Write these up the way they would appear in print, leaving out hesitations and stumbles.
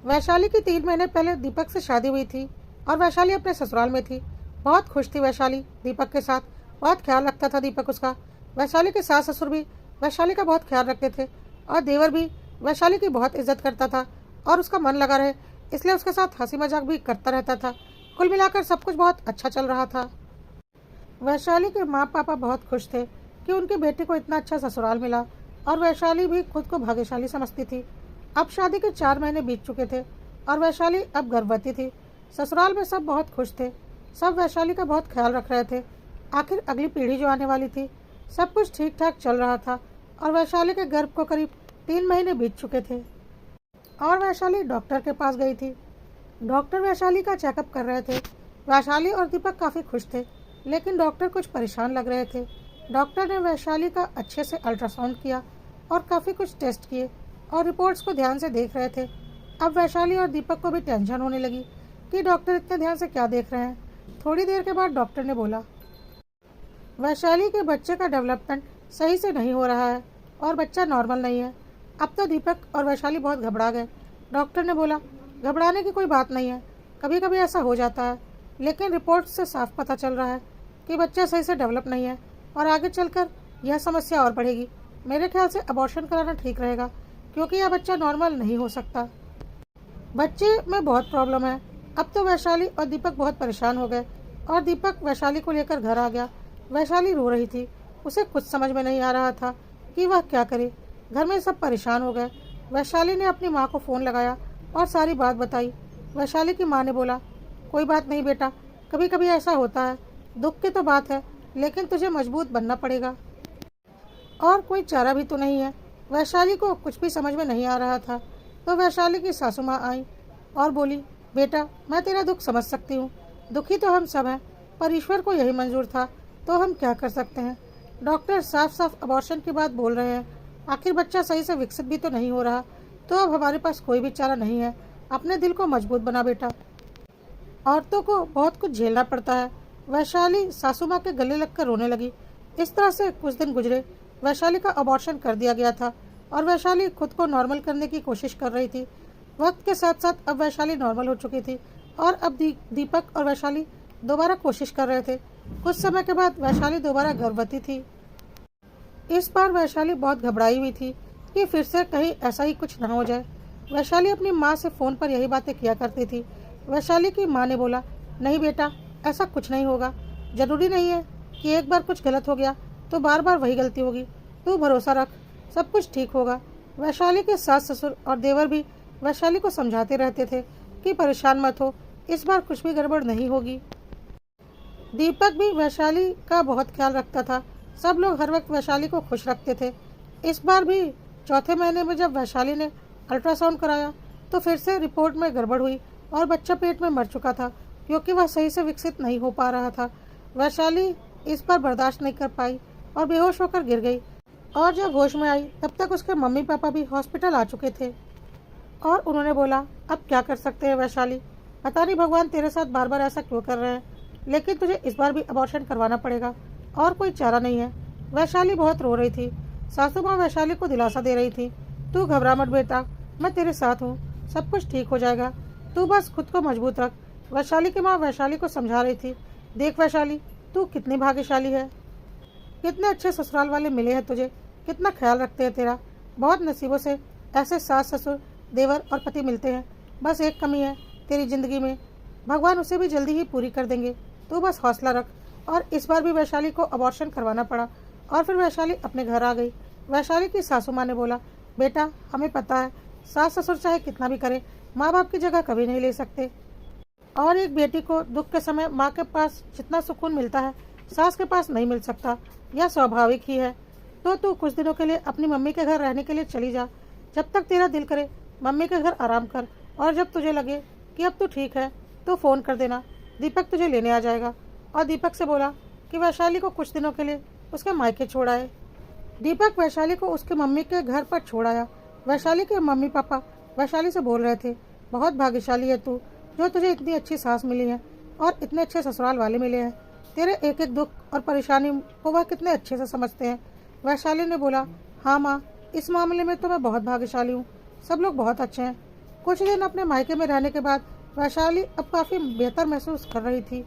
वैशाली की 3 महीने पहले दीपक से शादी हुई थी और वैशाली अपने ससुराल में थी। बहुत खुश थी वैशाली दीपक के साथ। बहुत ख्याल रखता था दीपक उसका। वैशाली के सास ससुर भी वैशाली का बहुत ख्याल रखते थे और देवर भी वैशाली की बहुत इज्जत करता था और उसका मन लगा रहे इसलिए उसके साथ हंसी मजाक भी करता रहता था। कुल मिलाकर सब कुछ बहुत अच्छा चल रहा था। वैशाली के माँ पापा बहुत खुश थे कि उनकी बेटी को इतना अच्छा ससुराल मिला और वैशाली भी खुद को भाग्यशाली समझती थी। अब शादी के 4 महीने बीत चुके थे और वैशाली अब गर्भवती थी। ससुराल में सब बहुत खुश थे। सब वैशाली का बहुत ख्याल रख रहे थे। आखिर अगली पीढ़ी जो आने वाली थी, सब कुछ ठीक ठाक चल रहा था और वैशाली के गर्भ को करीब 3 महीने बीत चुके थे और वैशाली डॉक्टर के पास गई थी। डॉक्टर वैशाली का चेकअप कर रहे थे। वैशाली और दीपक काफ़ी खुश थे, लेकिन डॉक्टर कुछ परेशान लग रहे थे। डॉक्टर ने वैशाली का अच्छे से अल्ट्रासाउंड किया और काफ़ी कुछ टेस्ट किए और रिपोर्ट्स को ध्यान से देख रहे थे। अब वैशाली और दीपक को भी टेंशन होने लगी कि डॉक्टर इतने ध्यान से क्या देख रहे हैं। थोड़ी देर के बाद डॉक्टर ने बोला, वैशाली के बच्चे का डेवलपमेंट सही से नहीं हो रहा है और बच्चा नॉर्मल नहीं है। अब तो दीपक और वैशाली बहुत घबरा गए। डॉक्टर ने बोला, घबराने की कोई बात नहीं है, कभी कभी ऐसा हो जाता है, लेकिन रिपोर्ट से साफ पता चल रहा है कि बच्चा सही से डेवलप नहीं है और आगे चलकर यह समस्या और बढ़ेगी। मेरे ख्याल से अबॉर्शन कराना ठीक रहेगा, क्योंकि यह बच्चा नॉर्मल नहीं हो सकता। बच्चे में बहुत प्रॉब्लम है। अब तो वैशाली और दीपक बहुत परेशान हो गए और दीपक वैशाली को लेकर घर आ गया। वैशाली रो रही थी। उसे कुछ समझ में नहीं आ रहा था कि वह क्या करे। घर में सब परेशान हो गए। वैशाली ने अपनी माँ को फ़ोन लगाया और सारी बात बताई। वैशाली की माँ ने बोला, कोई बात नहीं बेटा, कभी कभी ऐसा होता है, दुख की तो बात है, लेकिन तुझे मजबूत बनना पड़ेगा और कोई चारा भी तो नहीं है। वैशाली को कुछ भी समझ में नहीं आ रहा था। तो वैशाली की सासू माँ आई और बोली, बेटा मैं तेरा दुख समझ सकती हूँ, दुखी तो हम सब हैं, पर ईश्वर को यही मंजूर था तो हम क्या कर सकते हैं। डॉक्टर साफ साफ अबॉर्शन की बात बोल रहे हैं। आखिर बच्चा सही से विकसित भी तो नहीं हो रहा, तो अब हमारे पास कोई भी चारा नहीं है। अपने दिल को मजबूत बना बेटा, औरतों को बहुत कुछ झेलना पड़ता है। वैशाली सासू माँ के गले लगकर रोने लगी। इस तरह से कुछ दिन गुजरे। वैशाली का अबॉर्शन कर दिया गया था और वैशाली खुद को नॉर्मल करने की कोशिश कर रही थी। वक्त के साथ साथ अब वैशाली नॉर्मल हो चुकी थी और अब दीपक और वैशाली दोबारा कोशिश कर रहे थे। कुछ समय के बाद वैशाली दोबारा गर्भवती थी। इस बार वैशाली बहुत घबराई हुई थी कि फिर से कहीं ऐसा ही कुछ ना हो जाए। वैशाली अपनी माँ से फ़ोन पर यही बातें किया करती थी। वैशाली की माँ ने बोला, नहीं बेटा, ऐसा कुछ नहीं होगा। ज़रूरी नहीं है कि एक बार कुछ गलत हो गया तो बार बार वही गलती होगी। तू भरोसा रख, सब कुछ ठीक होगा। वैशाली के सास ससुर और देवर भी वैशाली को समझाते रहते थे कि परेशान मत हो, इस बार कुछ भी गड़बड़ नहीं होगी। दीपक भी वैशाली का बहुत ख्याल रखता था। सब लोग हर वक्त वैशाली को खुश रखते थे। इस बार भी चौथे महीने में जब वैशाली ने अल्ट्रासाउंड कराया तो फिर से रिपोर्ट में गड़बड़ हुई और बच्चा पेट में मर चुका था, क्योंकि वह सही से विकसित नहीं हो पा रहा था। वैशाली इस पर बर्दाश्त नहीं कर पाई और बेहोश होकर गिर गई और जब होश में आई तब तक उसके मम्मी पापा भी हॉस्पिटल आ चुके थे और उन्होंने बोला, अब क्या कर सकते हैं वैशाली, पता नहीं भगवान तेरे साथ बार बार ऐसा क्यों कर रहे हैं, लेकिन तुझे इस बार भी अबॉर्शन करवाना पड़ेगा और कोई चारा नहीं है। वैशाली बहुत रो रही थी। सासू माँ वैशाली को दिलासा दे रही थी, तू घबरा मत बेटा, मैं तेरे साथ हूँ, सब कुछ ठीक हो जाएगा, तू बस खुद को मजबूत रख। वैशाली की माँ वैशाली को समझा रही थी, देख वैशाली, तू कितनी भाग्यशाली है, कितने अच्छे ससुराल वाले मिले हैं तुझे, कितना ख्याल रखते हैं तेरा। बहुत नसीबों से ऐसे सास ससुर देवर और पति मिलते हैं। बस एक कमी है तेरी ज़िंदगी में, भगवान उसे भी जल्दी ही पूरी कर देंगे, तू बस हौसला रख। और इस बार भी वैशाली को अबॉर्शन करवाना पड़ा और फिर वैशाली अपने घर आ गई। वैशाली की सासू माँ ने बोला, बेटा हमें पता है सास ससुर चाहे कितना भी करे, माँ बाप की जगह कभी नहीं ले सकते, और एक बेटी को दुख के समय माँ के पास जितना सुकून मिलता है सास के पास नहीं मिल सकता, यह स्वाभाविक ही है। तो तू कुछ दिनों के लिए अपनी मम्मी के घर रहने के लिए चली जा। जब तक तेरा दिल करे मम्मी के घर आराम कर, और जब तुझे लगे कि अब तू ठीक है तो फ़ोन कर देना, दीपक तुझे लेने आ जाएगा। और दीपक से बोला कि वैशाली को कुछ दिनों के लिए उसके मायके छोड़ आए। दीपक वैशाली को उसके मम्मी के घर पर छोड़ आया। वैशाली के मम्मी पापा वैशाली से बोल रहे थे, बहुत भाग्यशाली है तू, जो तुझे इतनी अच्छी सास मिली है और इतने अच्छे ससुराल वाले मिले हैं। तेरे एक एक दुख और परेशानी को वह कितने अच्छे से समझते हैं। वैशाली ने बोला, हाँ माँ, इस मामले में तो मैं बहुत भाग्यशाली हूँ, सब लोग बहुत अच्छे हैं। कुछ दिन अपने मायके में रहने के बाद वैशाली अब काफ़ी बेहतर महसूस कर रही थी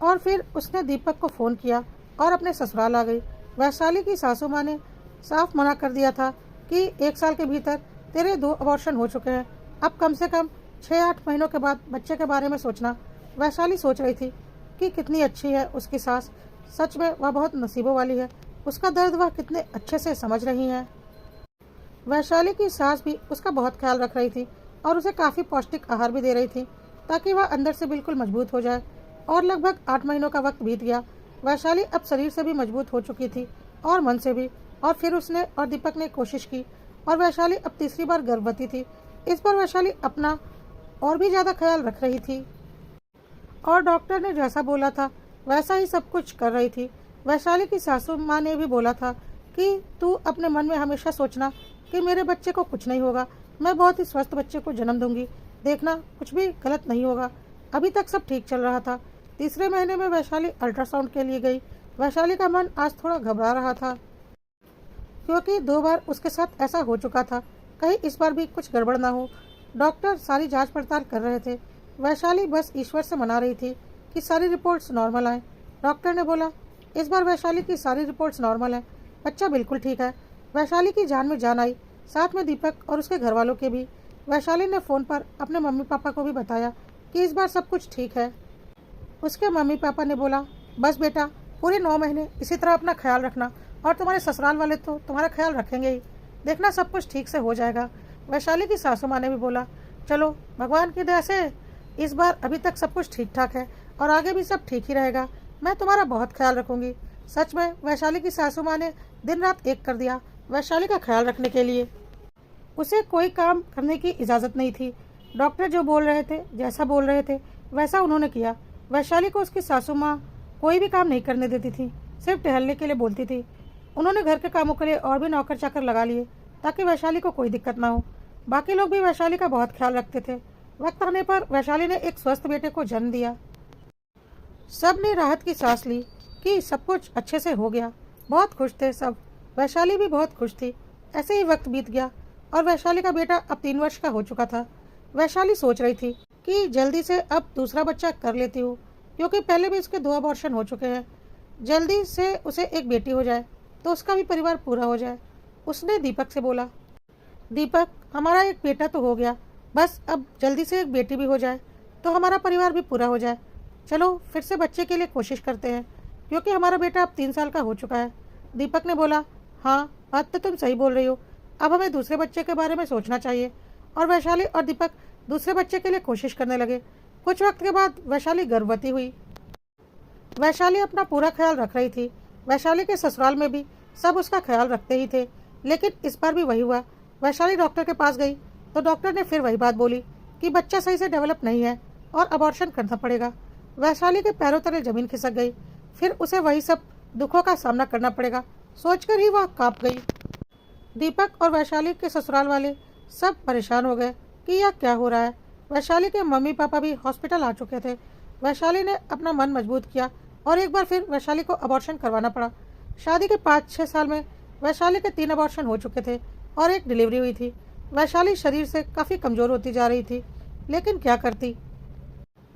और फिर उसने दीपक को फ़ोन किया और अपने ससुराल आ गई। वैशाली की सासू माँ ने साफ मना कर दिया था कि 1 साल के भीतर तेरे 2 अबॉर्शन हो चुके हैं, अब कम से कम 6-8 महीनों के बाद बच्चे के बारे में सोचना। वैशाली सोच रही थी कि कितनी अच्छी है उसकी सास, सच में वह बहुत नसीबों वाली है, उसका दर्द वह कितने अच्छे से समझ रही है। वैशाली की सास भी उसका बहुत ख्याल रख रही थी और उसे काफ़ी पौष्टिक आहार भी दे रही थी ताकि वह अंदर से बिल्कुल मजबूत हो जाए। और लगभग 8 महीनों का वक्त बीत गया। वैशाली अब शरीर से भी मजबूत हो चुकी थी और मन से भी। और फिर उसने और दीपक ने कोशिश की और वैशाली अब तीसरी बार गर्भवती थी। इस पर वैशाली अपना और भी ज़्यादा ख्याल रख रही थी और डॉक्टर ने जैसा बोला था वैसा ही सब कुछ कर रही थी। वैशाली की सासू माँ ने भी बोला था कि तू अपने मन में हमेशा सोचना कि मेरे बच्चे को कुछ नहीं होगा, मैं बहुत ही स्वस्थ बच्चे को जन्म दूंगी, देखना कुछ भी गलत नहीं होगा। अभी तक सब ठीक चल रहा था। तीसरे महीने में वैशाली अल्ट्रासाउंड के लिए गई। वैशाली का मन आज थोड़ा घबरा रहा था क्योंकि 2 बार उसके साथ ऐसा हो चुका था, कहीं इस बार भी कुछ गड़बड़ ना हो। डॉक्टर सारी जांच पड़ताल कर रहे थे। वैशाली बस ईश्वर से मना रही थी कि सारी रिपोर्ट्स नॉर्मल आए। डॉक्टर ने बोला इस बार वैशाली की सारी रिपोर्ट्स नॉर्मल हैं, बच्चा बिल्कुल ठीक है। वैशाली की जान में जान आई, साथ में दीपक और उसके घर वालों के भी। वैशाली ने फ़ोन पर अपने मम्मी पापा को भी बताया कि इस बार सब कुछ ठीक है। उसके मम्मी पापा ने बोला बस बेटा, पूरे 9 महीने इसी तरह अपना ख्याल रखना और तुम्हारे ससुराल वाले तो तुम्हारा ख्याल रखेंगे ही, देखना सब कुछ ठीक से हो जाएगा। वैशाली की सासू माँ ने भी बोला चलो भगवान की दया से इस बार अभी तक सब कुछ ठीक ठाक है और आगे भी सब ठीक ही रहेगा, मैं तुम्हारा बहुत ख्याल रखूंगी। सच में वैशाली की सासू माँ ने दिन रात एक कर दिया वैशाली का ख्याल रखने के लिए। उसे कोई काम करने की इजाज़त नहीं थी। डॉक्टर जो बोल रहे थे, जैसा बोल रहे थे वैसा उन्होंने किया। वैशाली को उसकी सासू माँ कोई भी काम नहीं करने देती थी, सिर्फ टहलने के लिए बोलती थी। उन्होंने घर के कामों के लिए और भी नौकर चाकर लगा लिए ताकि वैशाली को कोई दिक्कत ना हो। बाकी लोग भी वैशाली का बहुत ख्याल रखते थे। वक्त आने पर वैशाली ने एक स्वस्थ बेटे को जन्म दिया। सब ने राहत की सांस ली कि सब कुछ अच्छे से हो गया। बहुत खुश थे सब, वैशाली भी बहुत खुश थी। ऐसे ही वक्त बीत गया और वैशाली का बेटा अब 3 वर्ष का हो चुका था। वैशाली सोच रही थी कि जल्दी से अब दूसरा बच्चा कर लेती हूँ क्योंकि पहले भी उसके 2 अबॉर्शन हो चुके हैं। जल्दी से उसे एक बेटी हो जाए तो उसका भी परिवार पूरा हो जाए। उसने दीपक से बोला दीपक, हमारा एक बेटा तो हो गया, बस अब जल्दी से एक बेटी भी हो जाए तो हमारा परिवार भी पूरा हो जाए। चलो फिर से बच्चे के लिए कोशिश करते हैं क्योंकि हमारा बेटा अब 3 साल का हो चुका है। दीपक ने बोला हाँ, बात तो तुम सही बोल रही हो, अब हमें दूसरे बच्चे के बारे में सोचना चाहिए। और वैशाली और दीपक दूसरे बच्चे के लिए कोशिश करने लगे। कुछ वक्त के बाद वैशाली गर्भवती हुई। वैशाली अपना पूरा ख्याल रख रही थी। वैशाली के ससुराल में भी सब उसका ख्याल रखते ही थे, लेकिन इस बार भी वही हुआ। वैशाली डॉक्टर के पास गई तो डॉक्टर ने फिर वही बात बोली कि बच्चा सही से डेवलप नहीं है और अबॉर्शन करना पड़ेगा। वैशाली के पैरों तले जमीन खिसक गई। फिर उसे वही सब दुखों का सामना करना पड़ेगा, सोचकर ही वह कांप गई। दीपक और वैशाली के ससुराल वाले सब परेशान हो गए कि यह क्या हो रहा है। वैशाली के मम्मी पापा भी हॉस्पिटल आ चुके थे। वैशाली ने अपना मन मजबूत किया और एक बार फिर वैशाली को अबॉर्शन करवाना पड़ा। शादी के 5-6 साल में वैशाली के 3 अबॉर्शन हो चुके थे और एक डिलीवरी हुई थी। वैशाली शरीर से काफ़ी कमज़ोर होती जा रही थी, लेकिन क्या करती,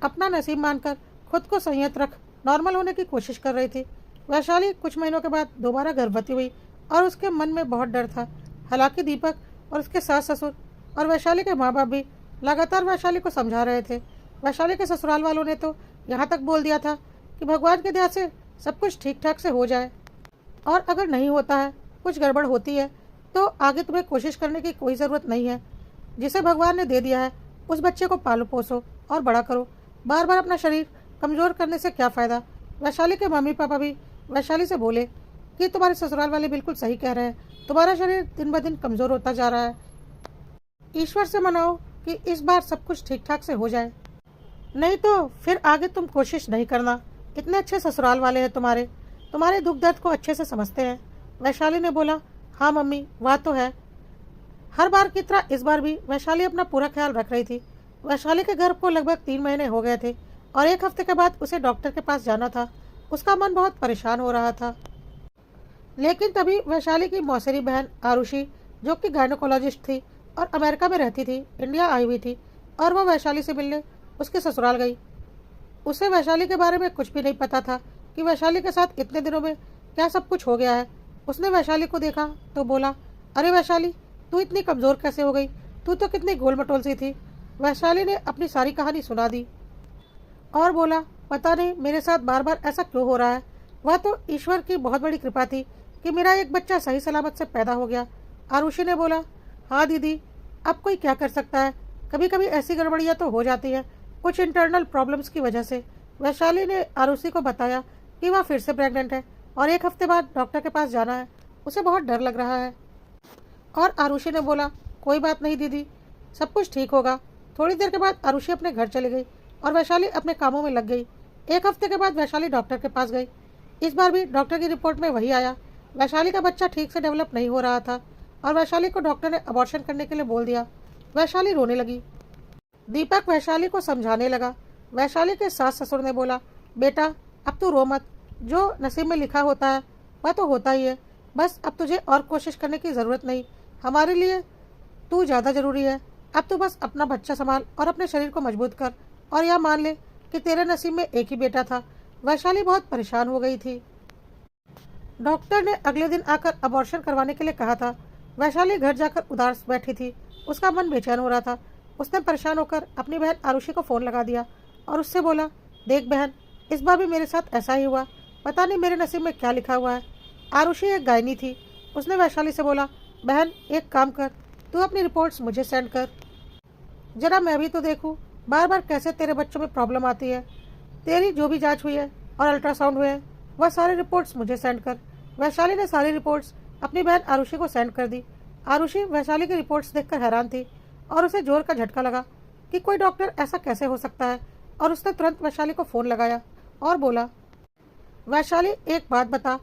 अपना नसीब मानकर खुद को संयत रख नॉर्मल होने की कोशिश कर रही थी। वैशाली कुछ महीनों के बाद दोबारा गर्भवती हुई और उसके मन में बहुत डर था। हालांकि दीपक और उसके सास ससुर और वैशाली के माँ बाप भी लगातार वैशाली को समझा रहे थे। वैशाली के ससुराल वालों ने तो यहाँ तक बोल दिया था कि भगवान के दया से सब कुछ ठीक ठाक से हो जाए और अगर नहीं होता है, कुछ गड़बड़ होती है तो आगे तुम्हें कोशिश करने की कोई ज़रूरत नहीं है। जिसे भगवान ने दे दिया है उस बच्चे को पालो पोसो और बड़ा करो, बार बार अपना शरीर कमज़ोर करने से क्या फ़ायदा। वैशाली के मम्मी पापा भी वैशाली से बोले कि तुम्हारे ससुराल वाले बिल्कुल सही कह रहे हैं, तुम्हारा शरीर दिन ब दिन कमज़ोर होता जा रहा है। ईश्वर से मनाओ कि इस बार सब कुछ ठीक ठाक से हो जाए, नहीं तो फिर आगे तुम कोशिश नहीं करना। इतने अच्छे ससुराल वाले हैं तुम्हारे दुख दर्द को अच्छे से समझते हैं। वैशाली ने बोला हाँ मम्मी, वह तो है। हर बार की तरह इस बार भी वैशाली अपना पूरा ख्याल रख रही थी। वैशाली के गर्भ को लगभग 3 महीने हो गए थे और 1 हफ्ते के बाद उसे डॉक्टर के पास जाना था। उसका मन बहुत परेशान हो रहा था। लेकिन तभी वैशाली की मौसेरी बहन आरुषि, जो कि गायनोकोलॉजिस्ट थी और अमेरिका में रहती थी, इंडिया आई हुई थी और वो वैशाली से मिलने उसके ससुराल गई। उसे वैशाली के बारे में कुछ भी नहीं पता था कि वैशाली के साथ इतने दिनों में क्या सब कुछ हो गया है। उसने वैशाली को देखा तो बोला, अरे वैशाली, तू इतनी कमज़ोर कैसे हो गई? तू तो कितनी गोल मटोल सी थी। वैशाली ने अपनी सारी कहानी सुना दी और बोला, पता नहीं मेरे साथ बार बार ऐसा क्यों हो रहा है। वह तो ईश्वर की बहुत बड़ी कृपा थी कि मेरा एक बच्चा सही सलामत से पैदा हो गया। आरुषि ने बोला, हाँ दीदी, अब कोई क्या कर सकता है, कभी कभी ऐसी गड़बड़ियाँ तो हो जाती है, कुछ इंटरनल प्रॉब्लम्स की वजह से। वैशाली ने आरुषि को बताया कि वह फिर से प्रेग्नेंट है और 1 हफ्ते बाद डॉक्टर के पास जाना है। उसे बहुत डर लग रहा है। और आरुषि ने बोला, कोई बात नहीं दीदी, सब कुछ ठीक होगा। थोड़ी देर के बाद आरुषि अपने घर चली गई और वैशाली अपने कामों में लग गई। 1 हफ्ते के बाद वैशाली डॉक्टर के पास गई। इस बार भी डॉक्टर की रिपोर्ट में वही आया, वैशाली का बच्चा ठीक से डेवलप नहीं हो रहा था और वैशाली को डॉक्टर ने अबॉर्शन करने के लिए बोल दिया। वैशाली रोने लगी। दीपक वैशाली को समझाने लगा। वैशाली के सास ससुर ने बोला, बेटा अब तू रो मत, जो नसीब में लिखा होता है वह तो होता ही है, बस अब तुझे और कोशिश करने की ज़रूरत नहीं, हमारे लिए तू ज़्यादा ज़रूरी है। अब तू बस अपना बच्चा संभाल और अपने शरीर को मजबूत कर और यह मान ले कि तेरे नसीब में एक ही बेटा था। वैशाली बहुत परेशान हो गई थी। डॉक्टर ने अगले दिन आकर अबॉर्शन करवाने के लिए कहा था। वैशाली घर जाकर उदास बैठी थी, उसका मन बेचैन हो रहा था। उसने परेशान होकर अपनी बहन आरुषि को फ़ोन लगा दिया और उससे बोला, देख बहन, इस बार भी मेरे साथ ऐसा ही हुआ, पता नहीं मेरे नसीब में क्या लिखा हुआ है। आरुषि एक गायनी थी। उसने वैशाली से बोला, बहन एक काम कर, तू अपनी रिपोर्ट्स मुझे सेंड कर, जरा मैं भी तो देखूं बार बार कैसे तेरे बच्चों में प्रॉब्लम आती है। तेरी जो भी जांच हुई है और अल्ट्रासाउंड हुए हैं वह सारी रिपोर्ट्स मुझे सेंड कर। वैशाली ने सारी रिपोर्ट्स अपनी बहन आरुषि को सेंड कर दी। आरुषि वैशाली की रिपोर्ट्स देखकर हैरान थी और उसे जोर का झटका लगा कि कोई डॉक्टर ऐसा कैसे हो सकता है, और उसने तुरंत वैशाली को फ़ोन लगाया और बोला, वैशाली एक बात बता,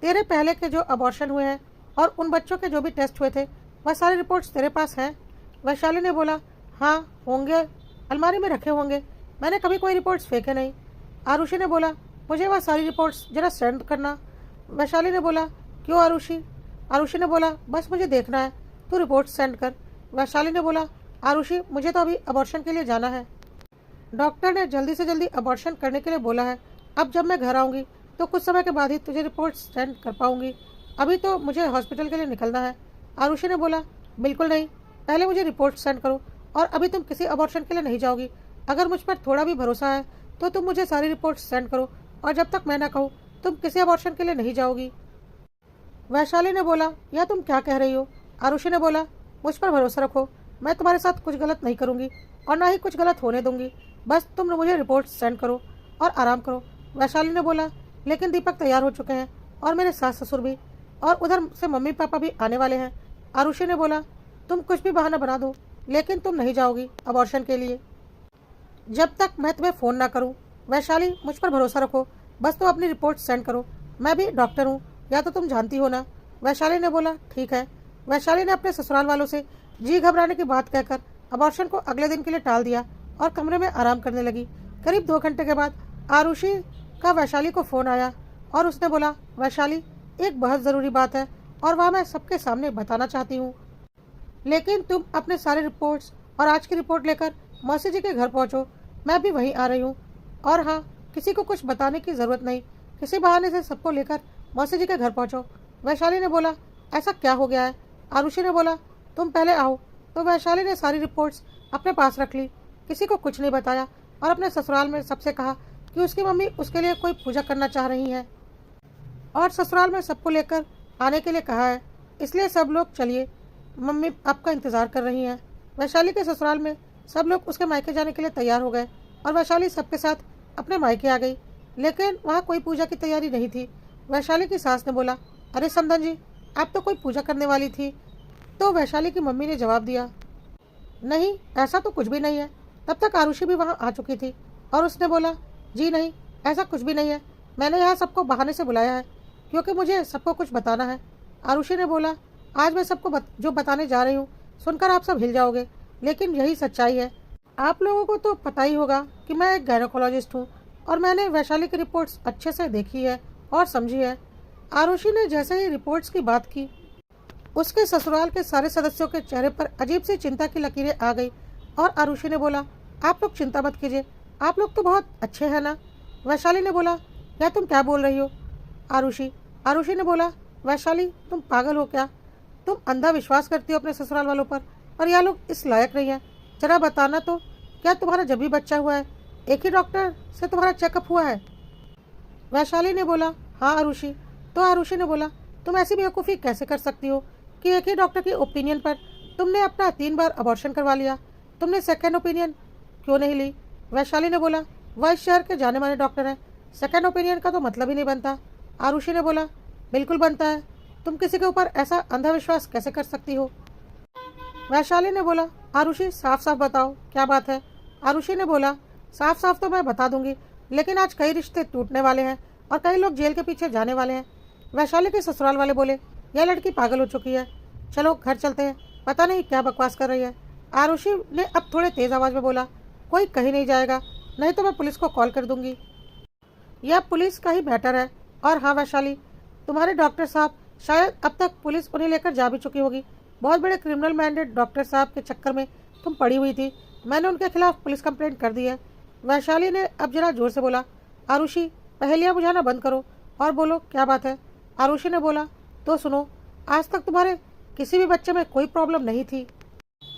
तेरे पहले के जो अबॉर्शन हुए हैं और उन बच्चों के जो भी टेस्ट हुए थे वह सारी रिपोर्ट्स तेरे पास हैं? वैशाली ने बोला, हाँ होंगे, अलमारी में रखे होंगे, मैंने कभी कोई रिपोर्ट्स फेंके नहीं। आरुषि ने बोला, मुझे वह सारी रिपोर्ट्स जरा सेंड करना। वैशाली ने बोला, क्यों आरुषि? आरुषि ने बोला, बस मुझे देखना है, तू रिपोर्ट सेंड कर। वैशाली ने बोला, आरुषि मुझे तो अभी अबॉर्शन के लिए जाना है, डॉक्टर ने जल्दी से जल्दी अबॉर्शन करने के लिए बोला है। अब जब मैं घर आऊँगी तो कुछ समय के बाद ही तुझे रिपोर्ट सेंड कर पाऊँगी, अभी तो मुझे हॉस्पिटल के लिए निकलना है। आरुषि ने बोला, बिल्कुल नहीं, पहले मुझे रिपोर्ट सेंड करो, और अभी तुम किसी अबॉर्शन के लिए नहीं जाओगी। अगर मुझ पर थोड़ा भी भरोसा है तो तुम मुझे सारी रिपोर्ट सेंड करो, और जब तक मैं ना कहूँ तुम किसी अबॉर्शन के लिए नहीं जाओगी। वैशाली ने बोला, यह तुम क्या कह रही हो? आरुषि ने बोला, मुझ पर भरोसा रखो, मैं तुम्हारे साथ कुछ गलत नहीं करूँगी और ना ही कुछ गलत होने दूंगी, बस तुम मुझे रिपोर्ट सेंड करो और आराम करो। वैशाली ने बोला, लेकिन दीपक तैयार हो चुके हैं और मेरे सास ससुर भी, और उधर से मम्मी पापा भी आने वाले हैं। आरुषि ने बोला, तुम कुछ भी बहाना बना दो, लेकिन तुम नहीं जाओगी अबॉर्शन के लिए जब तक मैं तुम्हें फ़ोन ना करूं। वैशाली मुझ पर भरोसा रखो, बस तुम अपनी रिपोर्ट सेंड करो, मैं भी डॉक्टर हूँ, या तो तुम जानती हो ना। वैशाली ने बोला, ठीक है। वैशाली ने अपने ससुराल वालों से जी घबराने की बात कहकर अबॉर्शन को अगले दिन के लिए टाल दिया और कमरे में आराम करने लगी। करीब 2 घंटे के बाद आरुषि का वैशाली को फ़ोन आया और उसने बोला, वैशाली एक बहुत ज़रूरी बात है और वह मैं सबके सामने बताना चाहती हूँ, लेकिन तुम अपने सारे रिपोर्ट्स और आज की रिपोर्ट लेकर मौसी जी के घर पहुँचो, मैं भी वहीं आ रही हूँ। और हाँ, किसी को कुछ बताने की ज़रूरत नहीं, किसी बहाने से सबको लेकर मौसी जी के घर पहुँचो। वैशाली ने बोला, ऐसा क्या हो गया है? आरुषि ने बोला, तुम पहले आओ। तो वैशाली ने सारी रिपोर्ट्स अपने पास रख ली, किसी को कुछ नहीं बताया, और अपने ससुराल में सबसे कहा कि उसकी मम्मी उसके लिए कोई पूजा करना चाह रही हैं और ससुराल में सबको लेकर आने के लिए कहा है, इसलिए सब लोग चलिए, मम्मी आपका इंतज़ार कर रही हैं। वैशाली के ससुराल में सब लोग उसके मायके जाने के लिए तैयार हो गए और वैशाली सबके साथ अपने मायके आ गई, लेकिन वहाँ कोई पूजा की तैयारी नहीं थी। वैशाली की सास ने बोला, अरे समधन जी, आप तो कोई पूजा करने वाली थी। तो वैशाली की मम्मी ने जवाब दिया, नहीं ऐसा तो कुछ भी नहीं है। तब तक आरुषि भी वहाँ आ चुकी थी और उसने बोला, जी नहीं, ऐसा कुछ भी नहीं है, मैंने यहाँ सबको बहाने से बुलाया है क्योंकि मुझे सबको कुछ बताना है। आरुषि ने बोला, आज मैं सबको जो बताने जा रही हूँ सुनकर आप सब हिल जाओगे, लेकिन यही सच्चाई है। आप लोगों को तो पता ही होगा कि मैं एक गायनोकोलॉजिस्ट हूँ और मैंने वैशाली की रिपोर्ट्स अच्छे से देखी है और समझी है। आरुषि ने जैसे ही रिपोर्ट्स की बात की, उसके ससुराल के सारे सदस्यों के चेहरे पर अजीब सी चिंता की लकीरें आ गई और आरुषि ने बोला, आप लोग चिंता मत कीजिए, आप लोग तो बहुत अच्छे हैं ना। वैशाली ने बोला, या तुम क्या बोल रही हो? आरुषि आरुषि ने बोला, वैशाली तुम पागल हो क्या? तुम अंधा विश्वास करती हो अपने ससुराल वालों पर यह लोग इस लायक नहीं है। जरा बताना तो, क्या तुम्हारा जब भी बच्चा हुआ है एक ही डॉक्टर से तुम्हारा चेकअप हुआ है? वैशाली ने बोला, हाँ आरुषि। तो आरुषि ने बोला, तुम ऐसी बेवकूफ़ी कैसे कर सकती हो कि एक ही डॉक्टर की ओपिनियन पर तुमने अपना 3 बार अबॉर्शन करवा लिया? तुमने सेकेंड ओपिनियन क्यों नहीं ली? वैशाली ने बोला, वह इस शहर के जाने माने डॉक्टर हैं, सेकेंड ओपिनियन का तो मतलब ही नहीं बनता। आरुषि ने बोला, बिल्कुल बनता है, तुम किसी के ऊपर ऐसा अंधविश्वास कैसे कर सकती हो? वैशाली ने बोला, आरुषि साफ साफ बताओ क्या बात है? आरुषि ने बोला, साफ साफ तो मैं बता दूंगी, लेकिन आज कई रिश्ते टूटने वाले हैं और कई लोग जेल के पीछे जाने वाले हैं। वैशाली के ससुराल वाले बोले, यह लड़की पागल हो चुकी है, चलो घर चलते हैं, पता नहीं क्या बकवास कर रही है। आरुषि ने अब थोड़े तेज आवाज में बोला, कोई कहीं नहीं जाएगा, नहीं तो मैं पुलिस को कॉल कर दूंगी। यह पुलिस का ही मैटर है। और हाँ वैशाली, तुम्हारे डॉक्टर साहब, शायद अब तक पुलिस उन्हें लेकर जा भी चुकी होगी। बहुत बड़े क्रिमिनल माइंडेड डॉक्टर साहब के चक्कर में तुम पड़ी हुई थी, मैंने उनके खिलाफ पुलिस कंप्लेंट कर दी है। वैशाली ने अब जरा जोर से बोला, आरुषि पहेलियाँ बुझाना बंद करो और बोलो क्या बात है? आरुषि ने बोला, तो सुनो, आज तक तुम्हारे किसी भी बच्चे में कोई प्रॉब्लम नहीं थी,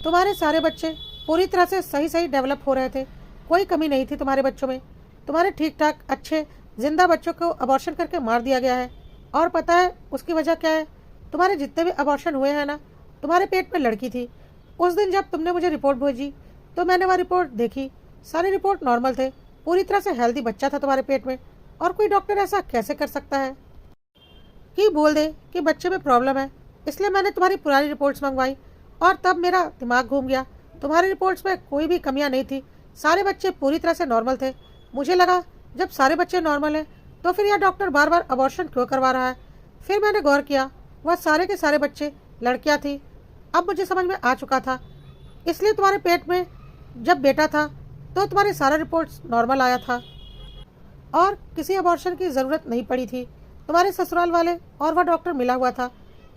तुम्हारे सारे बच्चे पूरी तरह से सही सही डेवलप हो रहे थे, कोई कमी नहीं थी तुम्हारे बच्चों में। तुम्हारे ठीक ठाक अच्छे जिंदा बच्चों को अबॉर्शन करके मार दिया गया है। और पता है उसकी वजह क्या है? तुम्हारे जितने भी अबॉर्शन हुए हैं ना, तुम्हारे पेट में लड़की थी। उस दिन जब तुमने मुझे रिपोर्ट भेजी तो मैंने वह रिपोर्ट देखी, सारी रिपोर्ट नॉर्मल थे, पूरी तरह से हेल्दी बच्चा था तुम्हारे पेट में। और कोई डॉक्टर ऐसा कैसे कर सकता है कि बोल दे कि बच्चे में प्रॉब्लम है? इसलिए मैंने तुम्हारी पुरानी रिपोर्ट्स मंगवाई और तब मेरा दिमाग घूम गया। तुम्हारी रिपोर्ट्स में कोई भी कमियां नहीं थी, सारे बच्चे पूरी तरह से नॉर्मल थे। मुझे लगा जब सारे बच्चे नॉर्मल हैं तो फिर यह डॉक्टर बार बार अबॉर्शन क्यों करवा रहा है? फिर मैंने गौर किया, वह सारे के सारे बच्चे लड़कियां थी। अब मुझे समझ में आ चुका था, इसलिए तुम्हारे पेट में जब बेटा था तो तुम्हारे सारा रिपोर्ट्स नॉर्मल आया था और किसी अबॉर्शन की ज़रूरत नहीं पड़ी थी। तुम्हारे ससुराल वाले और वह डॉक्टर मिला हुआ था,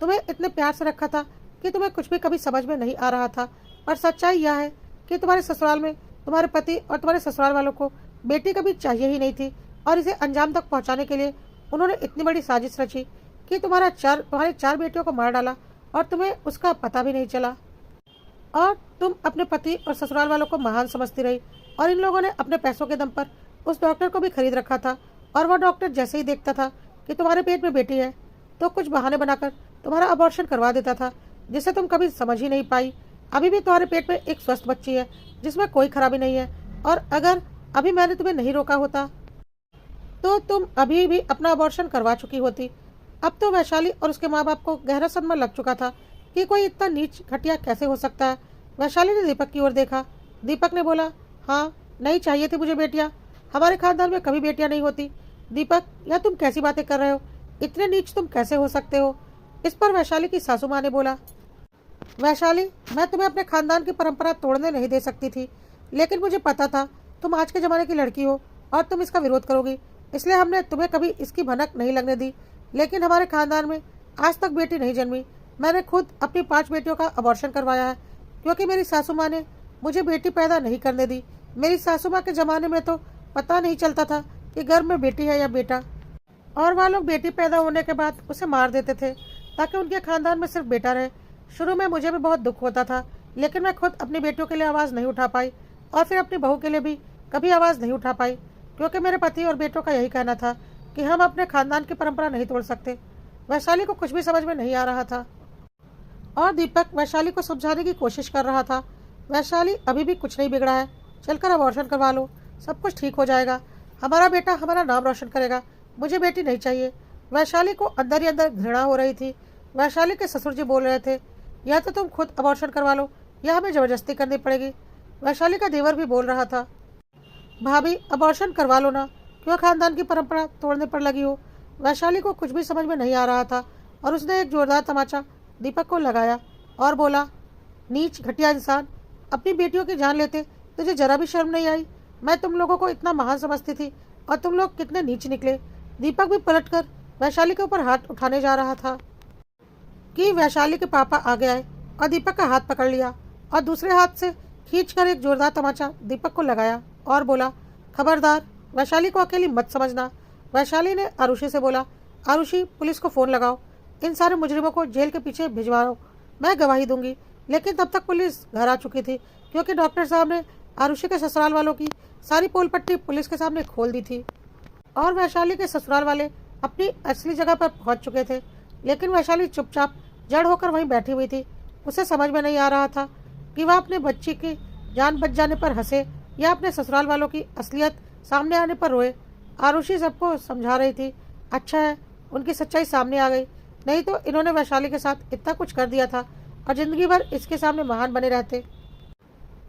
तुम्हें इतने प्यार से रखा था कि तुम्हें कुछ भी कभी समझ में नहीं आ रहा था। पर सच्चाई यह है कि तुम्हारे ससुराल में तुम्हारे पति और तुम्हारे ससुराल वालों को बेटी कभी चाहिए ही नहीं थी और इसे अंजाम तक पहुंचाने के लिए उन्होंने इतनी बड़ी साजिश रची कि तुम्हारे 4 बेटियों को मार डाला और तुम्हें उसका पता भी नहीं चला। और तुम अपने पति और ससुराल वालों को महान समझती रही और इन लोगों ने अपने पैसों के दम पर उस डॉक्टर को भी खरीद रखा था। और वह डॉक्टर जैसे ही देखता था कि तुम्हारे पेट में बेटी है तो कुछ बहाने बनाकर तुम्हारा अबॉर्शन करवा देता था, जिसे तुम कभी समझ ही नहीं पाई। अभी भी तुम्हारे पेट में एक स्वस्थ बच्ची है जिसमें कोई खराबी नहीं है, और अगर अभी मैंने तुम्हें नहीं रोका होता तो तुम अभी भी अपना अबॉर्शन करवा चुकी होती। अब तो वैशाली और उसके माँ बाप को गहरा सदमा लग चुका था कि कोई इतना नीच घटिया कैसे हो सकता है। वैशाली ने दीपक की ओर देखा। दीपक ने बोला, हाँ नहीं चाहिए थी मुझे बेटियाँ, हमारे खानदान में कभी बेटियाँ नहीं होती। दीपक, यह तुम कैसी बातें कर रहे हो? इतने नीच तुम कैसे हो सकते हो? इस पर वैशाली की सासू माँ ने बोला, वैशाली, मैं तुम्हें अपने खानदान की परंपरा तोड़ने नहीं दे सकती थी, लेकिन मुझे पता था तुम आज के ज़माने की लड़की हो और तुम इसका विरोध करोगी, इसलिए हमने तुम्हें कभी इसकी भनक नहीं लगने दी। लेकिन हमारे खानदान में आज तक बेटी नहीं जन्मी। मैंने खुद अपनी 5 बेटियों का अबॉर्शन करवाया है, क्योंकि मेरी सासू माँ ने मुझे बेटी पैदा नहीं करने दी। मेरी सासू माँ के ज़माने में तो पता नहीं चलता था कि घर में बेटी है या बेटा, और वह लोग बेटी पैदा होने के बाद उसे मार देते थे ताकि उनके खानदान में सिर्फ बेटा रहे। शुरू में मुझे भी बहुत दुख होता था, लेकिन मैं खुद अपनी बेटियों के लिए आवाज़ नहीं उठा पाई और फिर अपनी बहू के लिए भी कभी आवाज़ नहीं उठा पाई, क्योंकि मेरे पति और बेटों का यही कहना था कि हम अपने खानदान की परंपरा नहीं तोड़ सकते। वैशाली को कुछ भी समझ में नहीं आ रहा था और दीपक वैशाली को समझाने की कोशिश कर रहा था। वैशाली, अभी भी कुछ नहीं बिगड़ा है, चलकर अबॉर्शन करवा लो, सब कुछ ठीक हो जाएगा, हमारा बेटा हमारा नाम रोशन करेगा, मुझे बेटी नहीं चाहिए। वैशाली को अंदर ही अंदर घृणा हो रही थी। वैशाली के ससुर जी बोल रहे थे, या तो तुम खुद अबॉर्शन करवा लो या हमें ज़बरदस्ती करनी पड़ेगी। वैशाली का देवर भी बोल रहा था, भाभी अबॉर्शन करवा लो ना, क्यों खानदान की परंपरा तोड़ने पर लगी हो। वैशाली को कुछ भी समझ में नहीं आ रहा था और उसने एक जोरदार तमाचा दीपक को लगाया और बोला, नीच घटिया इंसान, अपनी बेटियों की जान लेते तुझे जरा भी शर्म नहीं आई? मैं तुम लोगों को इतना महान समझती थी और तुम लोग कितने नीच निकले। दीपक भी पलटकर वैशाली के ऊपर हाथ उठाने जा रहा था। कि वैशाली के पापा आगे आए और दीपक का हाथ पकड़ लिया और दूसरे हाथ से खींचकर एक जोरदार तमाचा दीपक को लगाया और बोला, खबरदार, वैशाली को अकेली मत समझना। वैशाली ने आरुषि से बोला, आरुषि, पुलिस को फ़ोन लगाओ, इन सारे मुजरिमों को जेल के पीछे भिजवाओ, मैं गवाही दूंगी। लेकिन तब तक पुलिस घर आ चुकी थी, क्योंकि डॉक्टर साहब ने आरुषि के ससुराल वालों की सारी पोल पट्टी पुलिस के सामने खोल दी थी और वैशाली के ससुराल वाले अपनी असली जगह पर पहुंच चुके थे। लेकिन वैशाली चुपचाप जड़ होकर वहीं बैठी हुई थी। उसे समझ में नहीं आ रहा था कि वह अपने बच्ची की जान बच जाने पर हंसे या अपने ससुराल वालों की असलियत सामने आने पर रोए। आरुषि सबको समझा रही थी, अच्छा है उनकी सच्चाई सामने आ गई, नहीं तो इन्होंने वैशाली के साथ इतना कुछ कर दिया था और जिंदगी भर इसके सामने महान बने रहते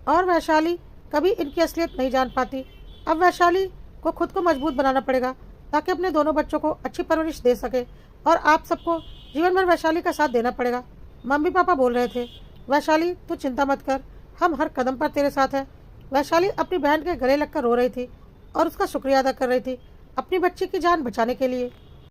और वैशाली कभी इनकी असलियत नहीं जान पाती। अब वैशाली को खुद को मजबूत बनाना पड़ेगा ताकि अपने दोनों बच्चों को अच्छी परवरिश दे सके और आप सबको जीवन भर वैशाली का साथ देना पड़ेगा। मम्मी पापा बोल रहे थे, वैशाली तू चिंता मत कर, हम हर कदम पर तेरे साथ हैं। वैशाली अपनी बहन के गले लगकर रो रही थी और उसका शुक्रिया अदा कर रही थी अपनी बच्ची की जान बचाने के लिए।